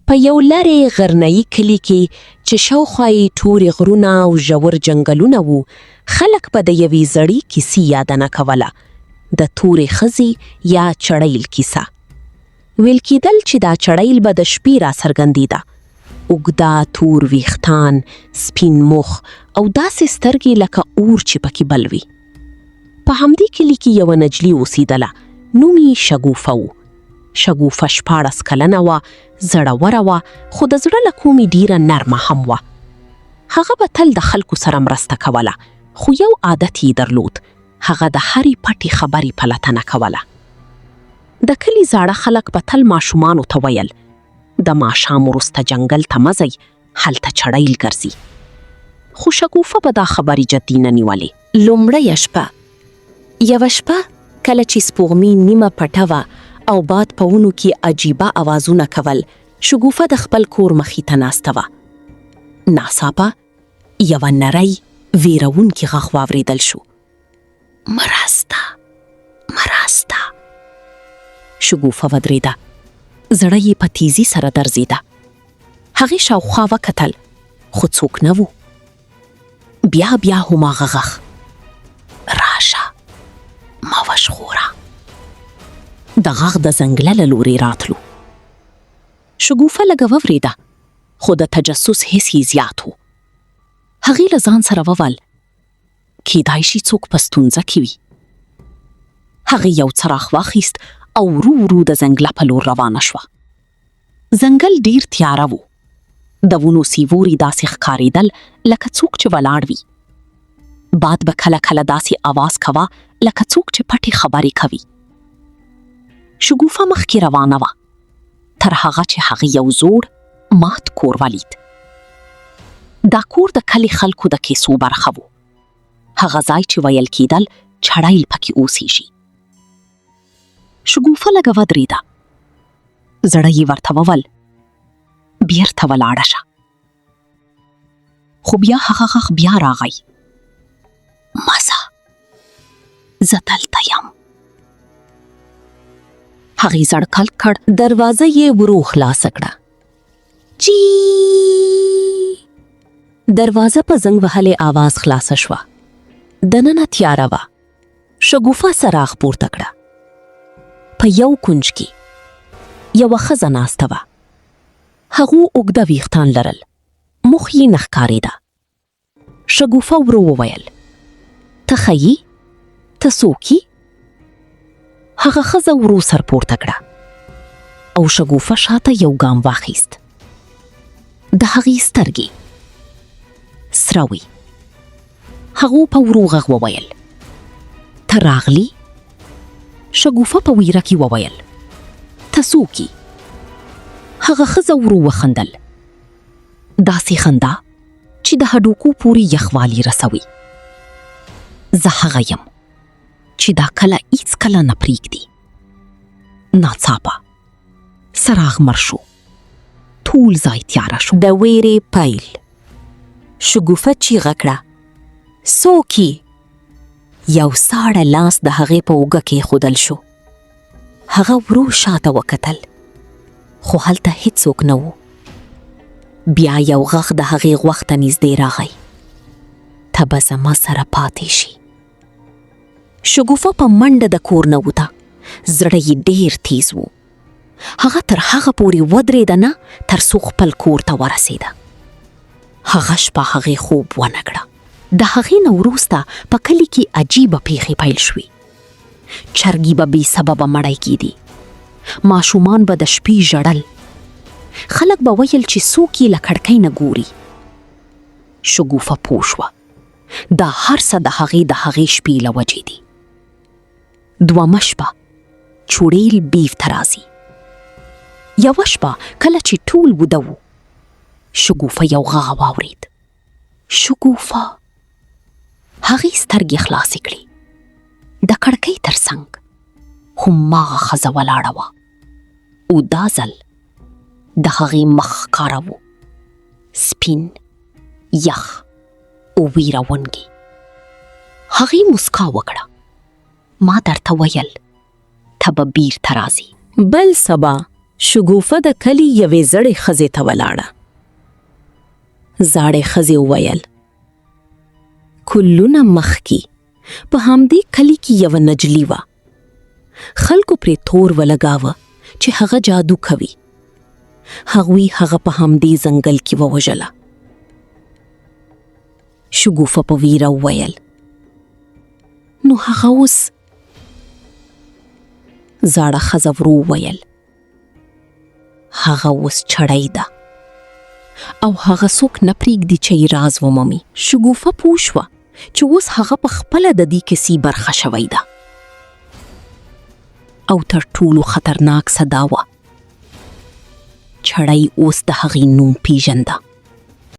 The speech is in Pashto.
په یو لرې غرنیي کلي کې چې شاوخوا یې تورې غرونه او ژور جنګلونه وو، خلک به د یوې زړې کیسې یادونه کوله، د تورې ښځې یا چړیل کیسه. ویل کېدل چې دا چړیل به د شپې را څرګندېده، اوږده تور ویښتان، سپین مخ او داسې سترګې لکه اور چې پکې بل وي. په همدې کلي کې یوه نجلۍ اوسېدله، نوم یې شګوفه و. شګوفه 14 کلنه وه، زړوره وه، خو د زړه له کومې ډېره نرمه هم وه. هغه به تل د خلکو سره مرسته کوله، خو یو عادت یې درلود، هغه د هرې پټې خبرې پلټنه کوله. د کلي زاړه خلک به تل ماشومانو ته ویل، د ماښام وروسته جنګل ته مه ځئ، هلته چړیل ګرځي. خو شګوفه به دا خبرې جدي نه نیولې. لومړۍ شپه، یوه شپه کله چې سپوږمۍ نیمه پټه وه او باد په ونو کې عجیبه اوازونه کول، شګوفه د خپل کور مخې ته ناسته وه. ناڅاپه یوه نری ویرونکي غږ واورېدل شو. مرسته، مرسته. شګوفه ودرېده، زړه یې په تیزی سره درزېده. هغې شاوخوا وکتل، خو څوک نه وو. بیا هماغه غږ، راشه ما وژغوره. د غږ د ځنګله له لورې راتلو. شګوفه لږه وورېده، خو د تجسس حس یې زیات و. هغې له ځان سره وویل، کیدای شي څوک په ستونزه کې وي. هغې یو څراغ واخیست او ورو ورو د ځنګله په لور روانه شوه. ځنګل ډیر تیاره و. د ونو سیوري داسې ښکارېدل لکه څوک چې ولاړ وي. باد به کله کله داسې آواز کوه لکه څوک چې پټې خبرې کوي. شګوفه مخکې روانه وه، تر هغه چې هغې یو زوړ مات کور ولید. دا کور د کلي خلکو د کیسو برخه و، هغه ځای چې ویل کېدل چړیل پکې اوسېږي. شګوفه لږه ودرېده، زړه یې ورته وویل، بیرته ولاړه شه. خو بیا هغه غږ بیا راغی، مه ځه، زه دلته یم. هغې زړ کلک کړ، دروازه یې ورو خلاصه کړه. چی دروازه په زنګ وهلې آواز خلاصه شوه. دننه تیاره وه. شګوفه څراغ پورته کړه. په یو کنج کې یوه ښځه ناسته وه. هغو اوږده ویښتان لرل، مخ یې نه ښکارېده. شګوفه ورو وویل، ته ښه یې؟ ته څوک یې؟ هغه ښځه ورو سر پورته کړه او شګوفه شاته یو ګام واخیست. د هغې سترګې سره وې. هغو په ورو غږ وویل، ته راغلی؟ شګوفه په ویره کې وویل، ته څوک یې؟ هغه ښځه ورو وخندل، داسې خندا چې د هډوکو پورې یخوالی رسوي. زه هغه یم چې دا کله هیڅکله نه پرېږدي. ناڅاپه څراغ مړ شو، ټول ځای تیاره شو. د ویرې پیل. شګوفه چیغه کړه، څوک یې؟ یو ساړه لاس د هغې په اوږه کېښودل شو. هغه ورو شاته وکتل، خو هلته هیڅوک نه و. بیا یو غږ د هغې غوږ ته نږدې راغی، ته به زما سره پاتې شي. شګوفه په منډه د کور نه ووته، زړه یې ډېر تیز و. هغه تر هغه پورې ودرېده نه تر څو خپل کور ته ورسېده. هغه شپه هغې خوب ونه کړه. د هغې نه وروسته په کلي کې عجیبه پیښې پیل شوې. چرګې به بې سببه مړی کېدې، ماشومان به د شپې ژړل، خلک به ویل چې څوک یې له کړکۍ نه ګوري. شګوفه پوه شوه دا هر څه د هغې شپې له وجې دي. دومه شپه چوړیل بیف ته راځي. یوه شپه کله چې ټول وده وو، شګوفه یو غږ واورېد. شګوفه هغې سترګې خلاصې کړې. د کړکۍ تر څنګ هماغه ښځه ولاړه وه، او دا ځل د هغې مخ ښکاره و، سپین، یخ او ویرونکی. هغې مسکا وکړه. ما درته ویل ته به بیرته راځې. بل سبا شګوفه د کلي یوې زړې ښځې ته ولاړه. زاړې ښځې وویل: کلونه مخکې په همدې کلي کې یوه نجلۍ وه. خلکو پرې تور ولګاوه چې هغه جادو کوي. هغوی هغه په همدې ځنګل کې ووژله. شګوفه په ویره وویل: نو هغه اوس؟ زاړه ښځه ورو وویل: هغه اوس چړۍ ده او هغه څوک نه پرېږدي چې یې راز ومومي. شګوفه پوه شوه چې اوس هغه په خپله د دې کیسې برخه شوی ده. او تر ټولو خطرناک څه دا وه، چړۍ اوس د هغې نوم پیژنده.